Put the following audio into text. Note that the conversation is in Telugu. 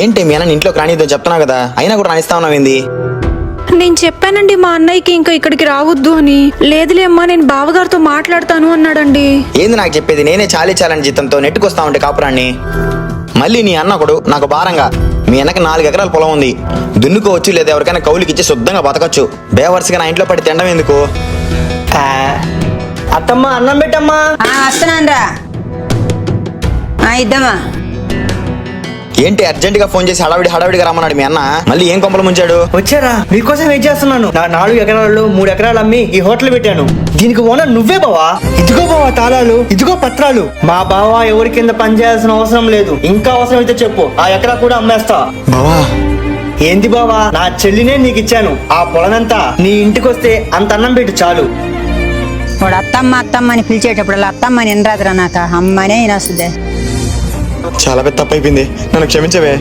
ఏంటి మీ అన్న ఇంట్లోకి రానిద్దో చెప్తున్నా కదా, అయినా కూడా రాణిస్తా ఉన్నావు ఏంది? నేను చెప్పానండి మా అన్నయ్యకి ఇంకా ఇక్కడికి రావద్దు అని. లేదులే అమ్మా నేను బావగారితో మాట్లాడతాను అన్నాడండి. ఏంది నాకు చెప్పేది? నేనే చాలని జీతంతో నెట్టుకొస్తా ఉంటే కాపురాన్ని. మళ్ళీ నీ అన్న ఒకడు నాకు భారంగా. మీ అన్నకి 4 ఎకరాల పొలం ఉంది, దున్నుకోవచ్చు లేదా ఎవరికైనా కౌలుకిచ్చి శుద్ధంగా బతకచ్చు. బేవర్స్గా నా ఇంట్లో పడి తినడం ఎందుకు? అత్తమ్మ అన్నం పెట్టమ్మా. వస్తున్నానరా ఇద్దామా. ఏంటి అర్జెంట్ గా ఫోన్ చేసి హడావిడిగా రమ్మన్నాడు మీ అన్న? మళ్ళీ ఏం కొంపలు ముంచాడు? వచ్చారా? మీకోసం వెయిట్ చేస్తున్నాను. నా 4 ఎకరాలలో 3 ఎకరాలు అమ్మి ఈ హోటల్ పెట్టాను. దీనికి ఓనర్ నువ్వే బావా. ఇదిగో బావా తాళాలు, ఇదిగో పత్రాలు. మా బావా ఎవరి కింద పని చేయాల్సిన అవసరం లేదు. ఇంకా అవసరం అయితే చెప్పు, ఆ ఎకరా కూడా అమ్మేస్తా. బావా ఏంది బావా, నా చెల్లినే నీకు ఇచ్చాను. ఆ పొలనంతా నీ ఇంటికి వస్తే అంత అన్నం పెట్టు చాలు. వాడు అత్తమ్మ అత్తమ్మ అని పిలిచేటప్పుడు అత్తమ్మ అని ఎనరాదురా, నాకు అమ్మనే వినొస్తుంది. చాలా పెద్ద తప్పు అయిపోయింది, నన్ను క్షమించవే.